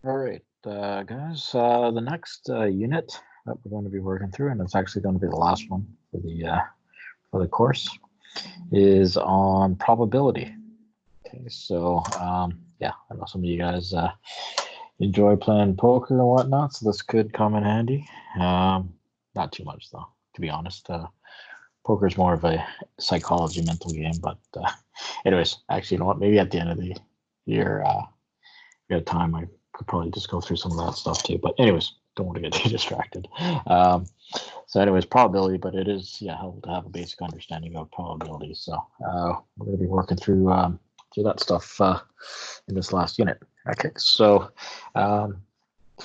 All right, guys. The next unit that we're going to be working through, and it's actually going to be the last one for the course, is on probability. Okay, so yeah, I know some of you guys enjoy playing poker and whatnot, so this could come in handy. Not too much though, to be honest. Poker is more of a psychology, mental game. But anyways, actually, you know what? Maybe at the end of the year, time, I could probably just go through some of that stuff too. But anyways, don't want to get too distracted. So anyways, probability, but it is helpful to have a basic understanding of probability. So we're going to be working through that stuff in this last unit. Okay, so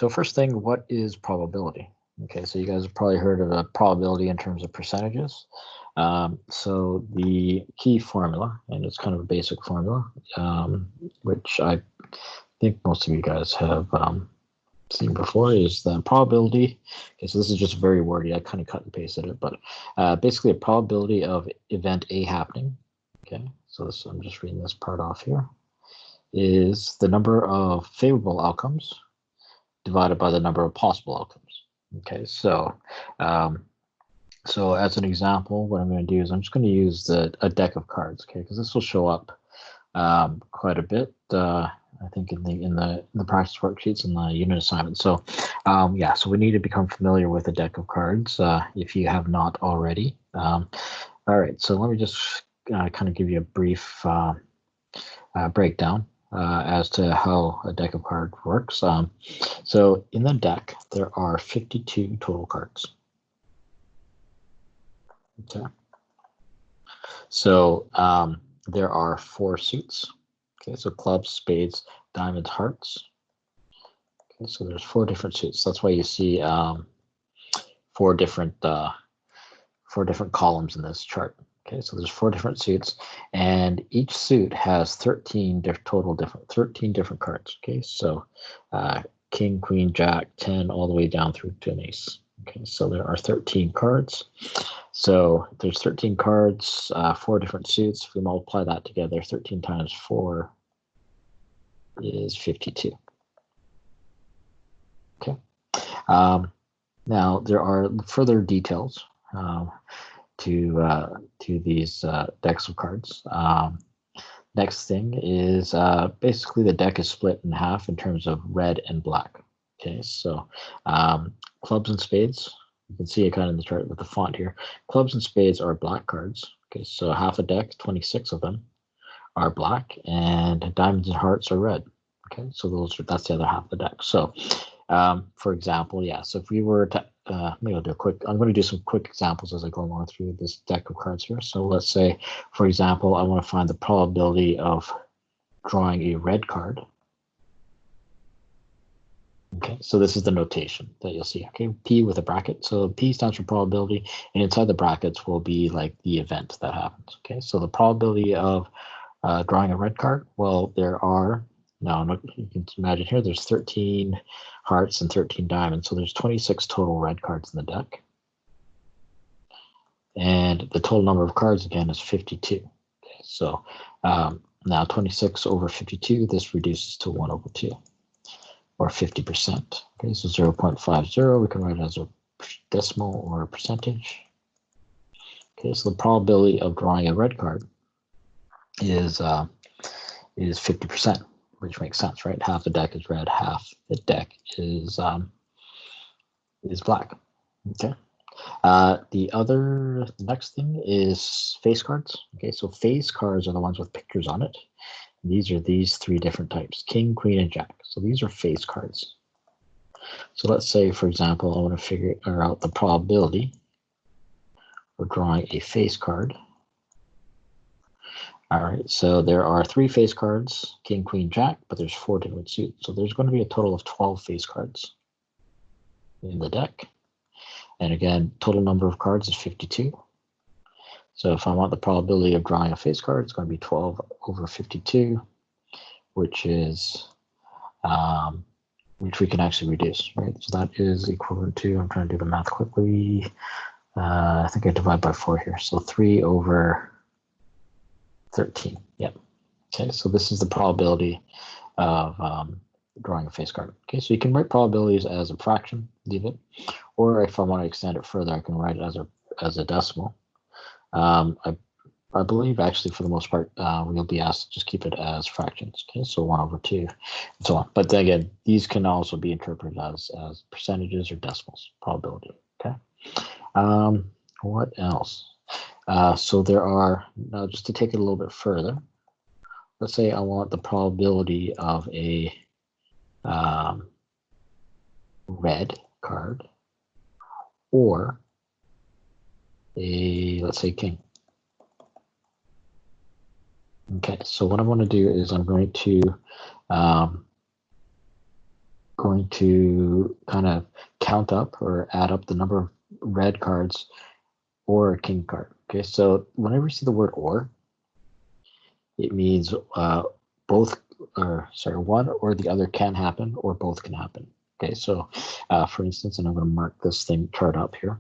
first thing, what is probability? Okay, so you guys have probably heard of a probability in terms of percentages. So the key formula, and it's kind of a basic formula, which I think most of you guys have seen before, is the probability. Okay, so this is just very wordy. I kind of cut and pasted it, but basically a probability of event A happening. Okay, so I'm just reading this part off here. Is the number of favorable outcomes divided by the number of possible outcomes. Okay, so so as an example, what I'm going to do is I'm just going to use a deck of cards. Okay, because this will show up quite a bit. I think in the practice worksheets and the unit assignment. So yeah, so we need to become familiar with a deck of cards if you have not already. All right, so let me just kind of give you a brief breakdown as to how a deck of cards works. So in the deck, there are 52 total cards. Okay. So there are 4 suits. Okay, so clubs, spades, diamonds, hearts. Okay, so there's 4 different suits. That's why you see 4 different columns in this chart. Okay, so there's 4 different suits, and each suit has 13 different cards. Okay, so king, queen, jack, 10, all the way down through to an ace. Okay, so there are 13 cards. So there's 13 cards, 4 different suits. If we multiply that together, 13 times 4 is 52. Okay. Now there are further details to these decks of cards. Next thing is basically the deck is split in half in terms of red and black. Okay, so clubs and spades, you can see it kind of in the chart with the font here. Clubs and spades are black cards. Okay, so half a deck, 26 of them are black, and diamonds and hearts are red. Okay, so that's the other half of the deck. So for example, yeah, so if we were to maybe I'll do I'm going to do some quick examples as I go along through this deck of cards here. So let's say, for example, I want to find the probability of drawing a red card. Okay, so this is the notation that you'll see. Okay, P with a bracket. So P stands for probability, and inside the brackets will be like the event that happens. Okay, so the probability of drawing a red card, well, there are, now you can imagine here, there's 13 hearts and 13 diamonds, so there's 26 total red cards in the deck. And the total number of cards, again, is 52. Okay, so now 26 over 52, this reduces to 1 over 2, or 50%. Okay, so 0.50, we can write it as a decimal or a percentage. Okay, so the probability of drawing a red card is 50%, which makes sense, right? Half the deck is red, half the deck is black. Okay. The next thing is face cards. Okay, so face cards are the ones with pictures on it. These are these 3 different types: king, queen, and jack. So these are face cards. So let's say, for example, I want to figure out the probability of drawing a face card. All right, so there are 3 face cards, king, queen, jack, but there's 4 different suits. So there's going to be a total of 12 face cards in the deck. And again, total number of cards is 52. So if I want the probability of drawing a face card, it's going to be 12 over 52, which is, which we can actually reduce, right? So that is equivalent to, I'm trying to do the math quickly. I think I divide by 4 here. So 3 over 13. Yep. Okay, so this is the probability of drawing a face card. Okay, so you can write probabilities as a fraction, leave it, or if I want to extend it further, I can write it as a decimal. I believe actually for the most part we'll be asked to just keep it as fractions. Okay, so 1/2 and so on. But then again, these can also be interpreted as percentages or decimals, probability. Okay. What else? So there are, now just to take it a little bit further, let's say I want the probability of a red card or let's say king. Okay, so what I want to do is I'm going to kind of count up or add up the number of red cards or a king card. Okay, so whenever you see the word or, it means one or the other can happen or both can happen. Okay, so for instance, and I'm going to mark this chart up here.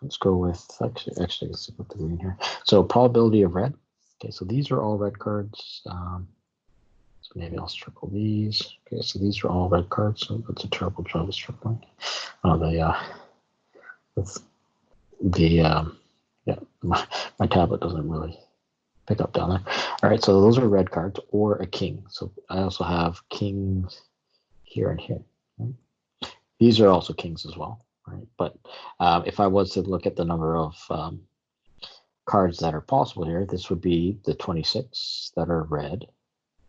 Let's go with, actually let's put the green here. So probability of red. Okay, so these are all red cards. So maybe I'll circle these. Okay, so these are all red cards. So that's a terrible job of circling. Oh, my tablet doesn't really pick up down there. All right, so those are red cards or a king. So I also have kings here and here. Right? These are also kings as well, right? But if I was to look at the number of cards that are possible here, this would be the 26 that are red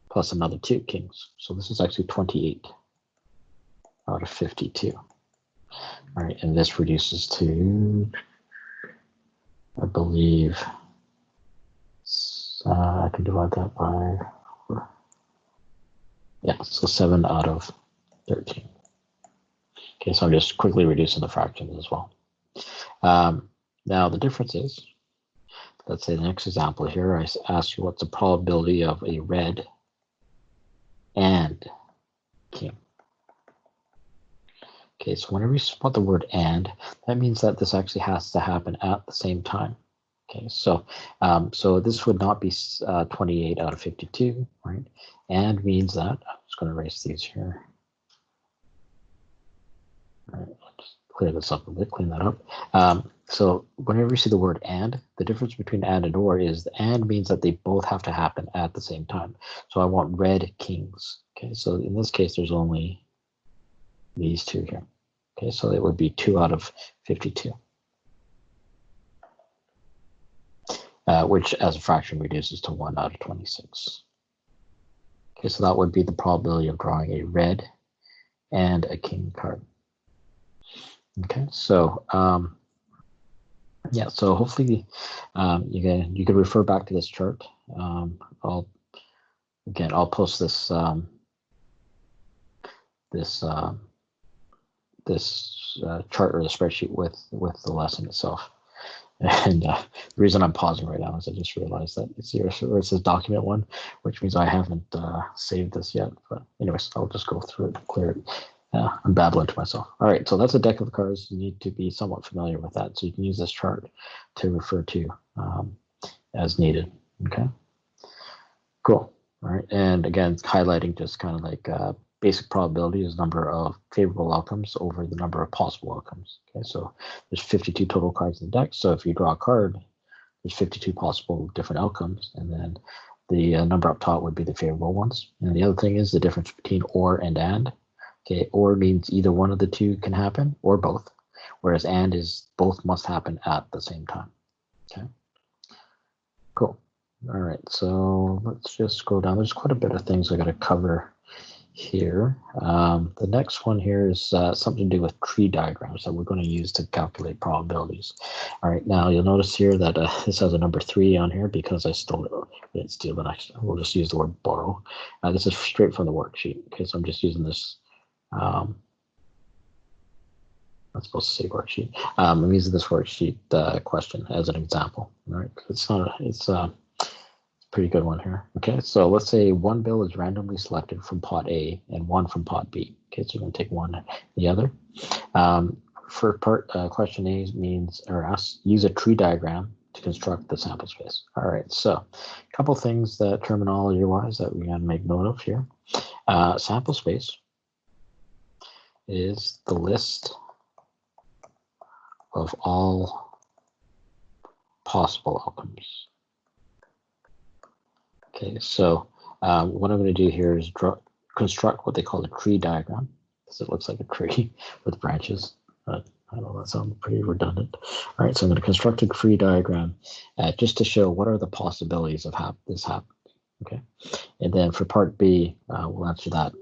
plus another 2 kings. So this is actually 28 out of 52. All right, and this reduces to, I believe, I can divide that by 4. Yeah, so 7 out of 13. Okay, so I'm just quickly reducing the fractions as well. Now the difference is, let's say the next example here, I ask you what's the probability of a red and king. Okay, so whenever you spot the word and, that means that this actually has to happen at the same time. Okay, so so this would not be 28 out of 52, right? And means that, I'm just going to erase these here. All right, I'll just clear this up a bit, clean that up. So whenever you see the word and, the difference between and or is the and means that they both have to happen at the same time. So I want red kings. Okay, so in this case, there's only these 2 here. Okay, so it would be 2 out of 52. Which as a fraction reduces to 1 out of 26. Okay, so that would be the probability of drawing a red and a king card. Okay, so yeah, so hopefully you can refer back to this chart. I'll post this chart or the spreadsheet with the lesson itself. And the reason I'm pausing right now is I just realized that it's here where it says document 1, which means I haven't saved this yet. But anyways, I'll just go through it and clear it. I'm babbling to myself. All right, so that's a deck of cards. You need to be somewhat familiar with that. So you can use this chart to refer to as needed. Okay, cool. All right, and again, it's highlighting just kind of like basic probability is number of favorable outcomes over the number of possible outcomes. Okay, so there's 52 total cards in the deck. So if you draw a card, there's 52 possible different outcomes, and then the number up top would be the favorable ones. And the other thing is the difference between or and. Okay, or means either one of the 2 can happen or both, whereas and is both must happen at the same time. Okay, cool. All right, so let's just scroll down. There's quite a bit of things I got to cover here. The next one here is something to do with tree diagrams that we're going to use to calculate probabilities. All right, now you'll notice here that this has a number 3 on here because I stole it. I didn't steal it, actually. We'll just use the word borrow. This is straight from the worksheet. Okay, so I'm just using this. I'm supposed to say worksheet. I'm using this worksheet question as an example. All right, it's a pretty good one here. Okay, so let's say one bill is randomly selected from pot A and one from pot B. Okay, so you're going to take one and the other. For part question A means or asks use a tree diagram to construct the sample space. All right, so a couple things that terminology wise that we got to make note of here. Sample space is the list of all possible outcomes. Okay, so what I'm going to do here is construct what they call a tree diagram, because it looks like a tree with branches. I don't know, that sounds pretty redundant. All right, so I'm going to construct a tree diagram just to show what are the possibilities of this happening. Okay, and then for part B, we'll answer that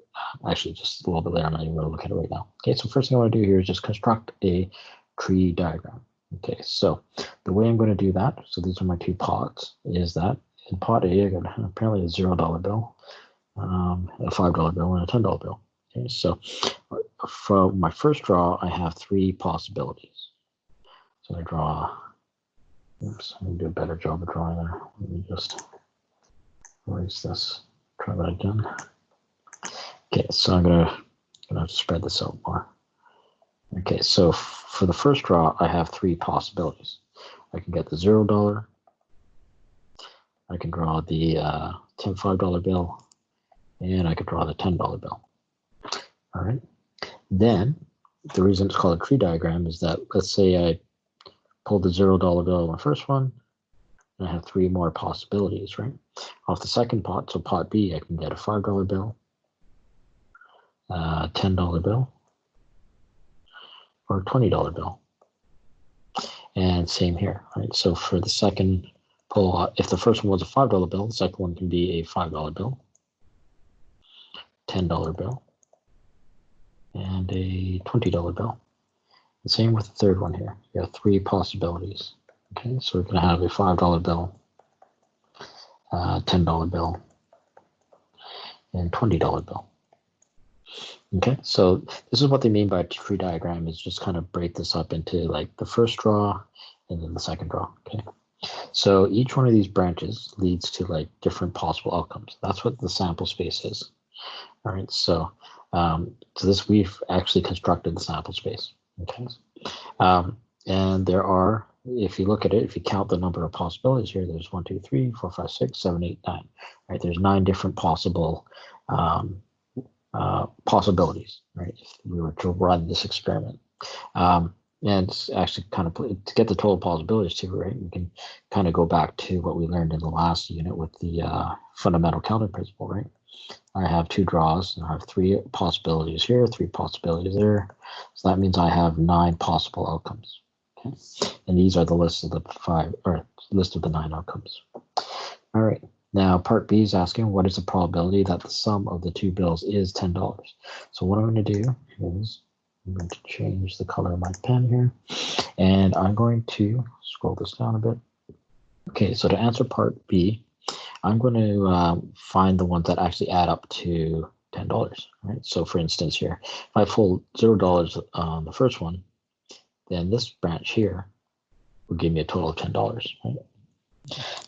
actually just a little bit later. I'm not even going to look at it right now. Okay, so first thing I want to do here is just construct a tree diagram. Okay, so the way I'm going to do that, so these are my two pots, is that in pot A, I got apparently a $0 bill, a $5 bill, and a $10 bill. Okay, so from my first draw, I have three possibilities. So I draw, oops, I'm going to do a better job of drawing there. Let me just erase this, try that again. Okay, so I'm going to have to spread this out more. Okay, so for the first draw, I have three possibilities. I can get the $0, I can draw the $5 bill, and I could draw the $10 bill. All right. Then the reason it's called a tree diagram is that, let's say I pulled the $0 bill on the first one, and I have three more possibilities, right? Off the second pot, so pot B, I can get a $5 bill, $10 bill, or a $20 bill. And same here, right? So for the second pull, if the first one was a $5 bill, the second one can be a $5 bill, $10 bill, and a $20 bill. The same with the third one here. You have three possibilities. Okay, so we're going to have a $5 bill, $10 bill, and $20 bill. Okay, so this is what they mean by a tree diagram, is just kind of break this up into like the first draw and then the second draw. Okay, so each one of these branches leads to like different possible outcomes. That's what the sample space is. All right, so so this, we've actually constructed the sample space. Okay, and there are, if you look at it, if you count the number of possibilities here, there's 1, 2, 3, 4, 5, 6, 7, 8, 9. Right, there's 9 different possible possibilities. Right, if we were to run this experiment, and it's actually kind of to get the total possibilities too. Right, we can kind of go back to what we learned in the last unit with the fundamental counting principle. Right. I have two draws, and I have three possibilities here, three possibilities there. So that means I have 9 possible outcomes. Okay, and these are the list of the list of the 9 outcomes. All right. Now part B is asking, what is the probability that the sum of the two bills is $10? So what I'm going to do is I'm going to change the color of my pen here, and I'm going to scroll this down a bit. Okay, so to answer part B, I'm going to find the ones that actually add up to $10, right? So for instance here, if I pull $0 on the first one, then this branch here will give me a total of $10, right?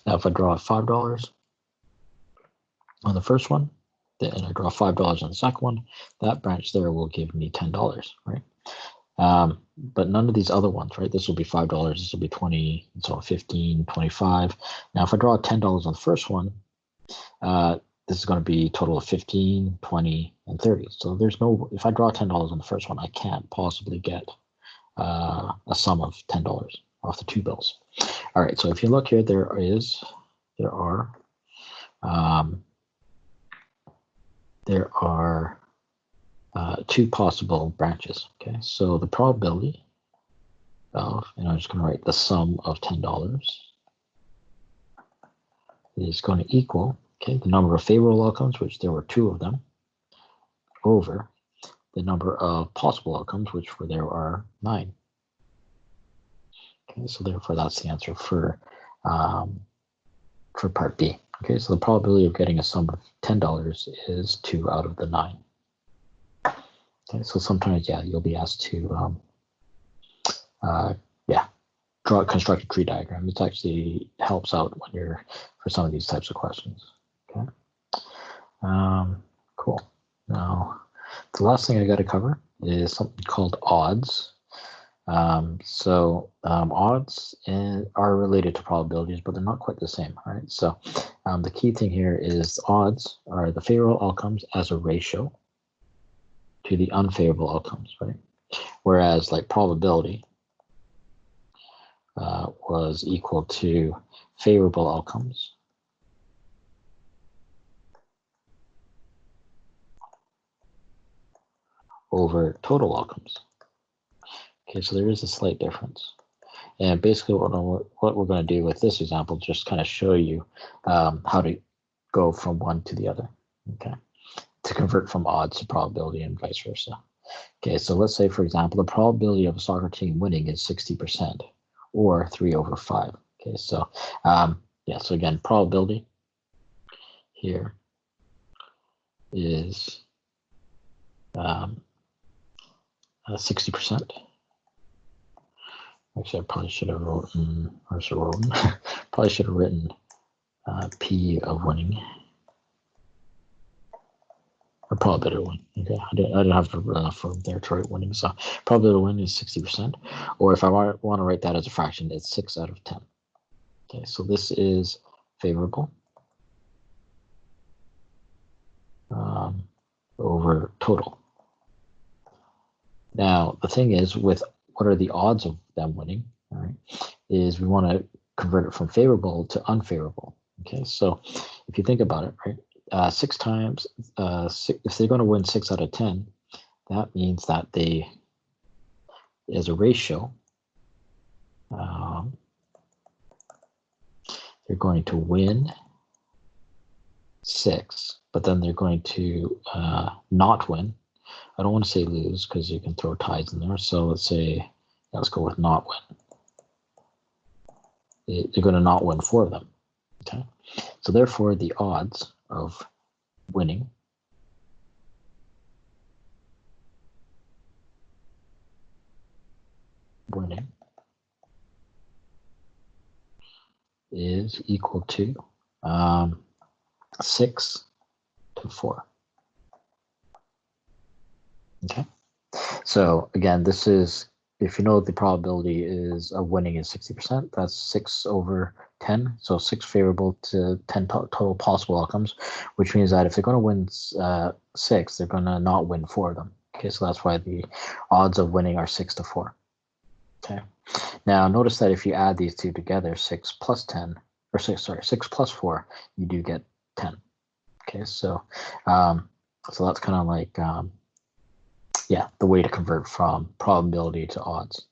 Now if I draw $5 on the first one, then I draw $5 on the second one, that branch there will give me $10, right? But none of these other ones, right? This will be $5, this will be 20, so 15, 25. Now, if I draw $10 on the first one, this is going to be a total of 15, 20, and 30. So there's no, if I draw $10 on the first one, I can't possibly get a sum of $10 off the two bills. All right, so if you look here, there are two possible branches. Okay, so the probability of, and I'm just going to write the sum of $10 is going to equal, okay, the number of favorable outcomes, which there were 2 of them, over the number of possible outcomes, which there are 9. Okay, so therefore that's the answer for part B. Okay, so the probability of getting a sum of $10 is 2 out of the 9. Okay, so sometimes, yeah, you'll be asked to, construct a tree diagram. It actually helps out when you're, for some of these types of questions. Okay, cool. Now, the last thing I got to cover is something called odds. Odds are related to probabilities, but they're not quite the same, right? So the key thing here is odds are the favorable outcomes as a ratio to the unfavorable outcomes, right? Whereas like probability was equal to favorable outcomes over total outcomes. Okay, so there is a slight difference. And basically what we're going to do with this example, just kind of show you how to go from one to the other, okay, to convert from odds to probability and vice versa. Okay, so let's say, for example, the probability of a soccer team winning is 60% or 3/5. Okay, so yeah, so again, probability here is 60%. Actually, I probably should have written, probably should have written P of winning, or probability of winning. Okay, I didn't have to run enough for there to write winning, so probability of winning is 60%, or if I want to write that as a fraction, it's 6 out of 10. Okay, so this is favorable over total. Now, the thing is, with what are the odds of them winning, all right, is we want to convert it from favorable to unfavorable. Okay, so if you think about it, right, 6 times, if they're going to win 6 out of 10, that means that they, as a ratio, they're going to win 6, but then they're going to not win. I don't want to say lose because you can throw ties in there. So let's say, let's go with not win. They're going to not win 4 of them. Okay. So therefore, the odds of winning is equal to 6 to 4. Okay. So again, this is, if you know the probability is of winning is 60%, that's 6/10. So 6 favorable to 10 total possible outcomes, which means that if they're going to win 6, they're going to not win 4 of them. Okay, so that's why the odds of winning are 6 to 4. Okay. Now notice that if you add these two together, 6 plus 10, or 6 plus 4, you do get 10. Okay, so so that's kind of like yeah, the way to convert from probability to odds.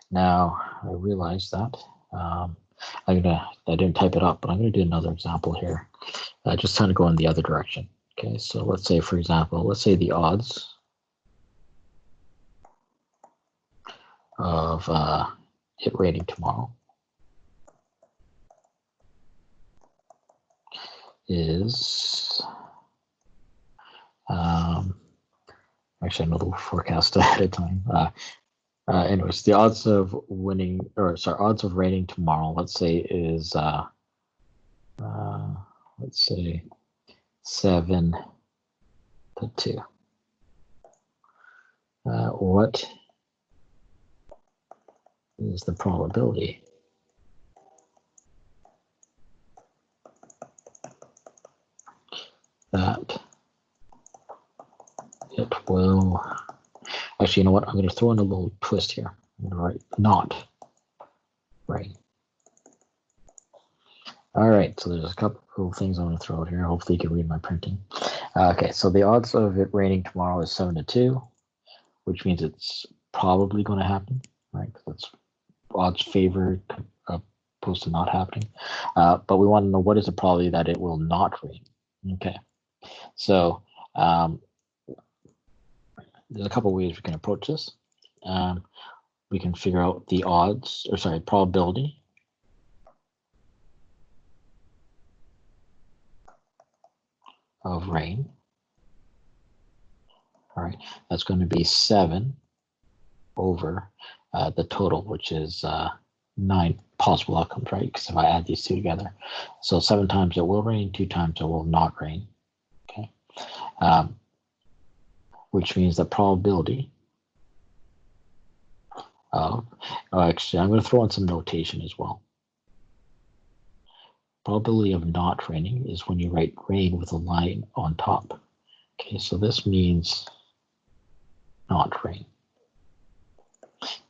Now I realized that I didn't type it up, but I'm gonna do another example here. Just kind of go in the other direction. Okay, so let's say, for example, let's say the odds of it raining tomorrow is actually, I know the forecast ahead of time. Anyways, the odds of winning, or sorry, odds of raining tomorrow, let's say is let's say 7 to 2. What is the probability that it will, actually, you know what, I'm going to throw in a little twist here. I'm going to write not rain. All right, so there's a couple of things I'm going to throw out here. Hopefully you can read my printing. Okay, so the odds of it raining tomorrow is 7 to 2, which means it's probably going to happen, right? Because it's odds favored opposed to not happening. But we want to know what is the probability that it will not rain. Okay, so there's a couple of ways we can approach this. We can figure out the odds, or sorry, probability of rain. All right, that's going to be 7 over the total, which is 9 possible outcomes, right? Because if I add these two together, so 7 times it will rain, 2 times it will not rain. Okay, which means the probability Actually, I'm going to throw in some notation as well. Probability of not raining is when you write rain with a line on top. Okay, so this means not rain.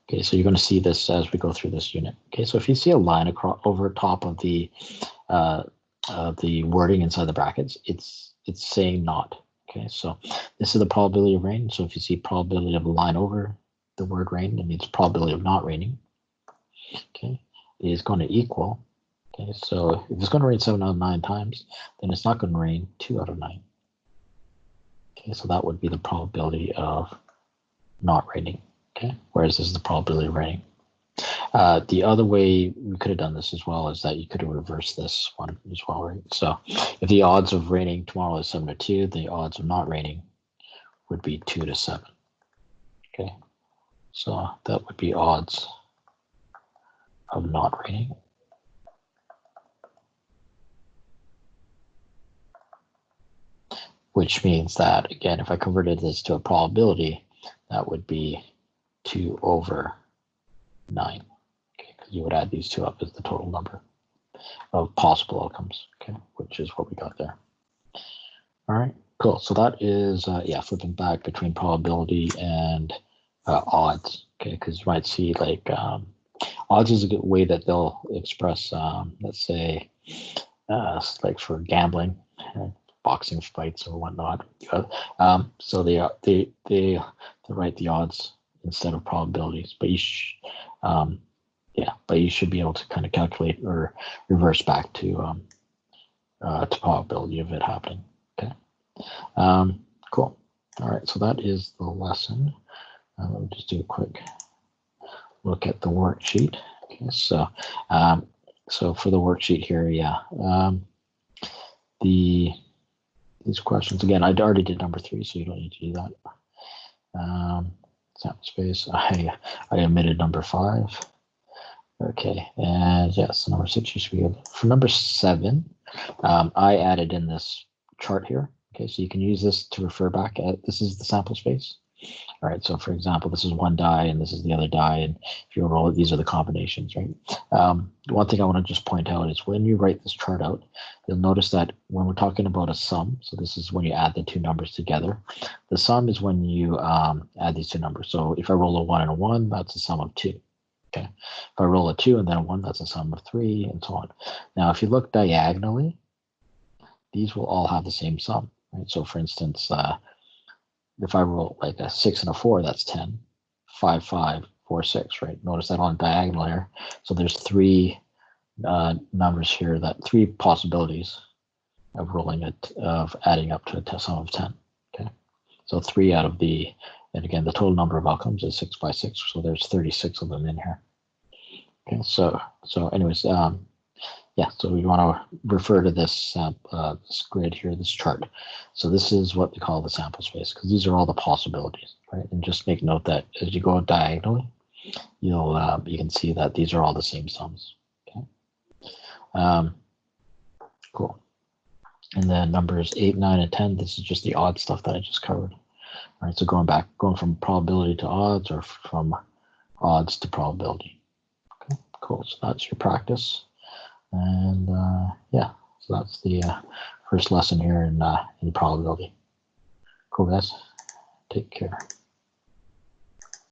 Okay, so you're going to see this as we go through this unit. Okay, so if you see a line across over top of the wording inside the brackets, it's saying not. Okay, so this is the probability of rain. So if you see probability of a line over the word rain, it means probability of not raining. Okay, is going to equal. Okay, so if it's going to rain 7 out of 9 times, then it's not going to rain 2 out of 9. Okay, so that would be the probability of not raining. Okay, whereas this is the probability of raining. The other way we could have done this as well is that you could have reversed this one as well, right? So if the odds of raining tomorrow is 7 to 2, the odds of not raining would be 2 to 7. Okay, so that would be odds of not raining. Which means that, again, if I converted this to a probability, that would be 2 over 9. Okay, because you would add these two up as the total number of possible outcomes, okay, which is what we got there. All right, cool. So that is, flipping back between probability and odds, okay, because you might see like odds is a good way that they'll express, let's say, like for gambling, boxing fights or whatnot. So they write the odds instead of probabilities, but you should be able to kind of calculate or reverse back to probability of it happening. Okay. Cool. All right. So that is the lesson. Let me just do a quick look at the worksheet. Okay. So for the worksheet here, these questions again. I already did number 3, so you don't need to do that. Sample space. I omitted number 5. Okay, and yes, number 6 used to be good. For number 7, I added in this chart here. Okay, so you can use this to refer back at. This is the sample space. All right, so for example, this is one die and this is the other die, and if you roll it, these are the combinations, right? One thing I want to just point out is when you write this chart out, you'll notice that when we're talking about a sum, so this is when you add the two numbers together. The sum is when you add these two numbers. So if I roll a 1 and a 1, that's a sum of 2. Okay. If I roll a 2 and then a 1, that's a sum of 3, and so on. Now, if you look diagonally, these will all have the same sum, right? So for instance, if I roll like a 6 and a 4, that's 10. 5, 5, 4, 6, right? Notice that on diagonal here. So there's 3 numbers here, 3 possibilities of rolling it, of adding up to a sum of 10. Okay. So 3 out of and again, the total number of outcomes is 6 by 6. So there's 36 of them in here. Okay. So anyways, so we want to refer to this grid here, this chart. So this is what we call the sample space, because these are all the possibilities, right? And just make note that as you go diagonally, you can see that these are all the same sums. Okay. Cool. And then numbers 8, 9, and 10. This is just the odd stuff that I just covered. All right. So going from probability to odds, or from odds to probability. Okay. Cool. So that's your practice. And so that's the first lesson here in probability. Cool, guys. Take care.